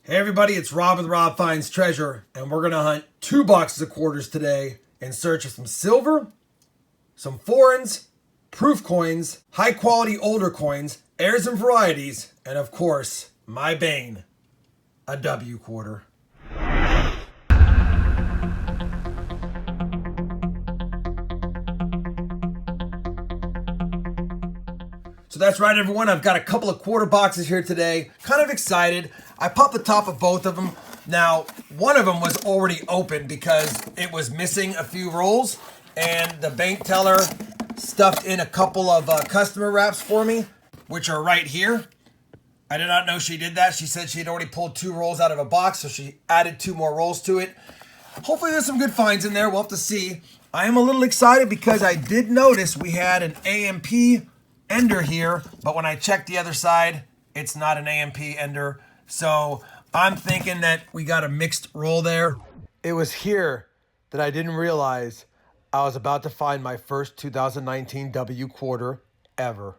Hey everybody, it's Rob with RobFindsTreasure, and we're going to hunt 2 boxes of quarters today in search of some silver, some foreigns, proof coins, high quality older coins, heirs and varieties, and of course, my bane, a W quarter. So that's right, everyone. I've got a couple of quarter boxes here today. Kind of excited. I popped the top of both of them. Now, one of them was already open because it was missing a few rolls, and the bank teller stuffed in a couple of customer wraps for me, which are right here. I did not know she did that. She said she had already pulled 2 rolls out of a box, so she added 2 more rolls to it. Hopefully there's some good finds in there. We'll have to see. I am a little excited because I did notice we had an AMP ender here, but when I checked the other side, it's not an AMP ender. So I'm thinking that we got a mixed roll there. It was here that I didn't realize I was about to find my first 2019 W quarter ever.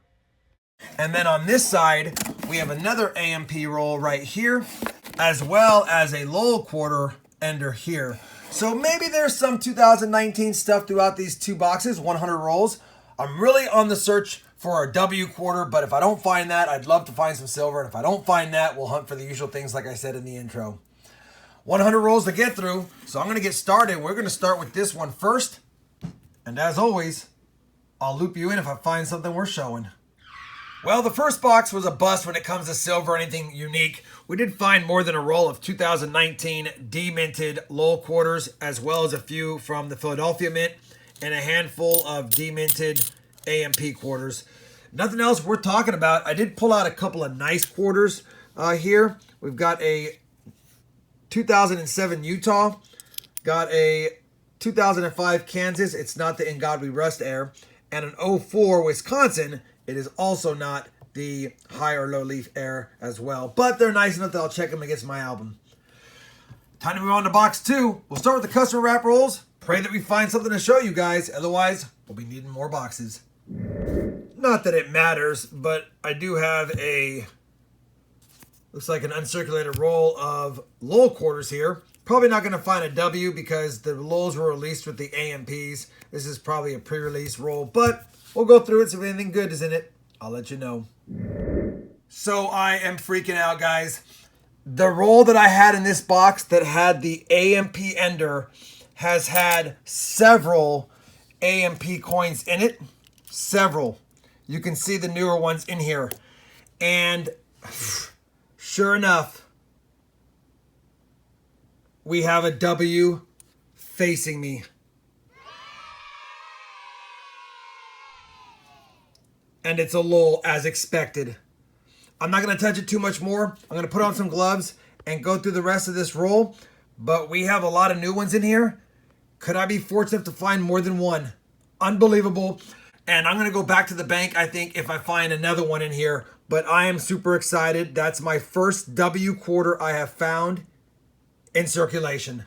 And then on this side, we have another AMP roll right here, as well as a Lowell quarter ender here. So maybe there's some 2019 stuff throughout these 2 boxes, 100 rolls. I'm really on the search for a W quarter, but if I don't find that, I'd love to find some silver. And if I don't find that, we'll hunt for the usual things like I said in the intro. 100 rolls to get through, so I'm going to get started. We're going to start with this one first. And as always, I'll loop you in if I find something worth showing. Well, the first box was a bust when it comes to silver or anything unique. We did find more than a roll of 2019 deminted Lowell quarters, as well as a few from the Philadelphia Mint, and a handful of deminted AMP quarters. Nothing else worth talking about. I did pull out a couple of nice quarters here. We've got a 2007 Utah, got a 2005 Kansas. It's not the In God We Rust Air, and an 04 Wisconsin. It is also not the high or low leaf air as well, but they're nice enough that I'll check them against my album. Time to move on to box 2. We'll start with the customer wrap rolls. Pray that we find something to show you guys. Otherwise, we'll be needing more boxes. Not that it matters, but I do have a, looks like an uncirculated roll of Lowell quarters here. Probably not going to find a W because the Lowells were released with the AMPs. This is probably a pre-release roll, but we'll go through it. So if anything good is in it, I'll let you know. So I am freaking out, guys. The roll that I had in this box that had the AMP ender has had several AMP coins in it. Several. You can see the newer ones in here. And sure enough, we have a W facing me. And it's a Lowell as expected. I'm not going to touch it too much more. I'm going to put on some gloves and go through the rest of this roll. But we have a lot of new ones in here. Could I be fortunate to find more than one? Unbelievable. And I'm going to go back to the bank, I think, if I find another one in here. But I am super excited. That's my first W quarter I have found in circulation.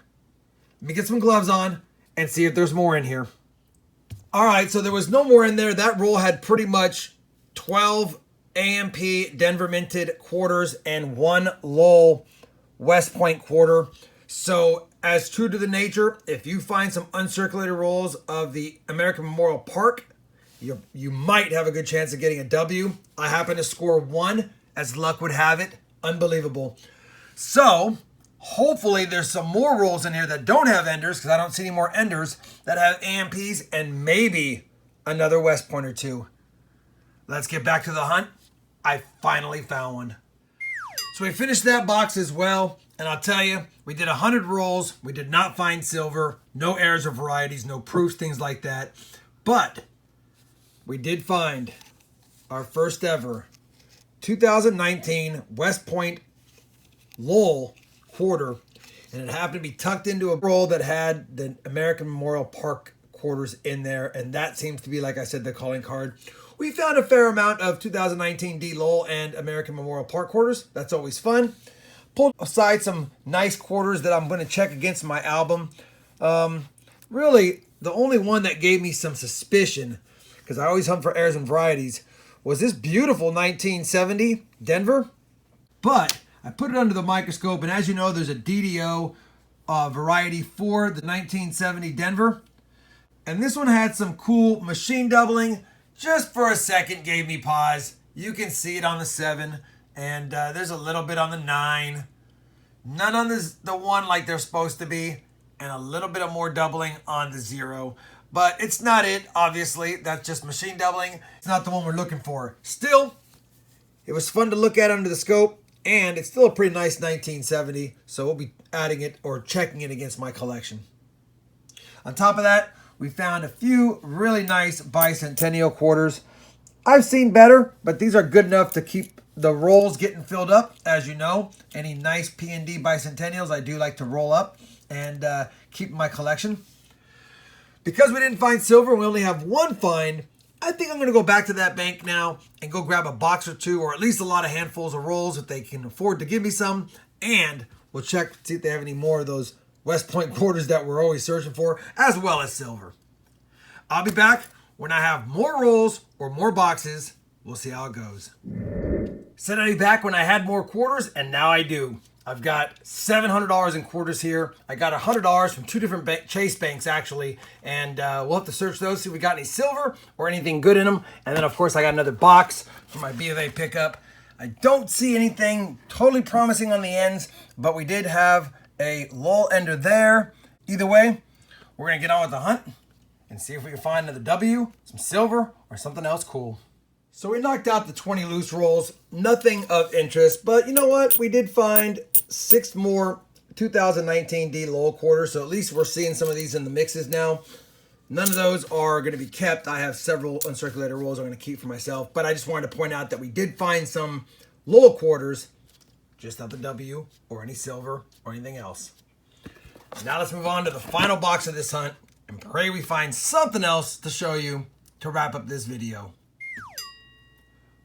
Let me get some gloves on and see if there's more in here. All right, so there was no more in there. That roll had pretty much 12 AMP Denver minted quarters and 1 Lowell West Point quarter. So as true to the nature, if you find some uncirculated rolls of the American Memorial Park, you might have a good chance of getting a W. I happen to score 1, as luck would have it. Unbelievable. So hopefully there's some more rolls in here that don't have enders, because I don't see any more enders that have AMPs, and maybe another West Point or 2. Let's get back to the hunt. I finally found one. So we finished that box as well. And I'll tell you, we did 100 rolls. We did not find silver, no heirs or varieties, no proofs, things like that. But we did find our first ever 2019 West Point Lowell quarter. And it happened to be tucked into a roll that had the American Memorial Park quarters in there. And that seems to be, like I said, the calling card. We found a fair amount of 2019 D Lowell and American Memorial Park quarters. That's always fun. Pulled aside some nice quarters that I'm going to check against my album. Really, the only one that gave me some suspicion, because I always hunt for heirs and varieties, was this beautiful 1970 Denver. But I put it under the microscope, and as you know, there's a DDO variety for the 1970 Denver. And this one had some cool machine doubling. Just for a second gave me pause. You can see it on the 7, and there's a little bit on the 9. None on the 1 like they're supposed to be, and a little bit of more doubling on the 0. But it's not it, obviously. That's just machine doubling. It's not the one we're looking for. Still, it was fun to look at under the scope, and it's still a pretty nice 1970, so we'll be adding it or checking it against my collection. On top of that, we found a few really nice bicentennial quarters. I've seen better, but these are good enough to keep the rolls getting filled up. As you know, any nice P&D bicentennials I do like to roll up and keep in my collection. Because we didn't find silver, we only have one find. I think I'm going to go back to that bank now and go grab a box or two, or at least a lot of handfuls of rolls if they can afford to give me some. And we'll check to see if they have any more of those West Point quarters that we're always searching for, as well as silver. I'll be back when I have more rolls or more boxes. We'll see how it goes. Said I'd be back when I had more quarters, and now I do. I've got $700 in quarters here. I got $100 from two different Chase banks, actually. And we'll have to search those, see if we got any silver or anything good in them. And then, of course, I got another box for my B of A pickup. I don't see anything totally promising on the ends, but we did have a lull ender there. Either way, we're going to get on with the hunt and see if we can find another W, some silver, or something else cool. So we knocked out the 20 loose rolls, nothing of interest, but you know what? We did find 6 more 2019 D Lowell quarters, so at least we're seeing some of these in the mixes now. None of those are going to be kept. I have several uncirculated rolls I'm going to keep for myself, but I just wanted to point out that we did find some Lowell quarters, just not the W or any silver or anything else. Now let's move on to the final box of this hunt and pray we find something else to show you to wrap up this video.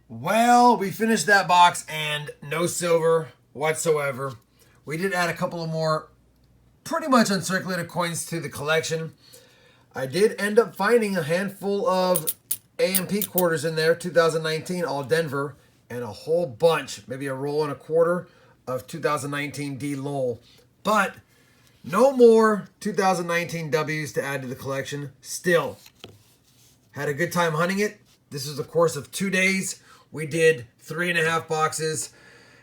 Well, we finished that box and no silver whatsoever. We did add a couple of more pretty much uncirculated coins to the collection. I did end up finding a handful of AMP quarters in there, 2019, all Denver, and a whole bunch, maybe a roll and a quarter of 2019 D Lowell. But no more 2019 W's to add to the collection. Still, had a good time hunting it. This was a course of 2 days. We did 3.5 boxes,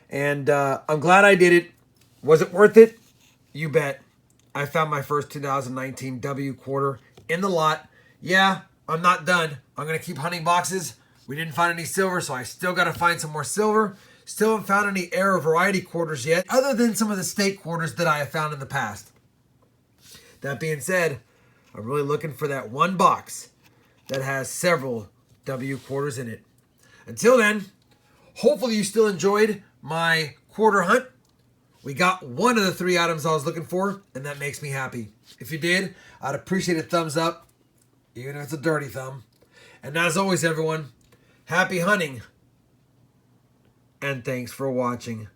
and I'm glad I did it. Was it worth it? You bet. I found my first 2019 W quarter in the lot. Yeah, I'm not done. I'm going to keep hunting boxes. We didn't find any silver, so I still got to find some more silver. Still haven't found any Era variety quarters yet, other than some of the state quarters that I have found in the past. That being said, I'm really looking for that one box that has several W quarters in it. Until then, hopefully you still enjoyed my quarter hunt. We got one of the 3 items I was looking for, and that makes me happy. If you did, I'd appreciate a thumbs up, even if it's a dirty thumb. And as always, everyone, happy hunting, and thanks for watching.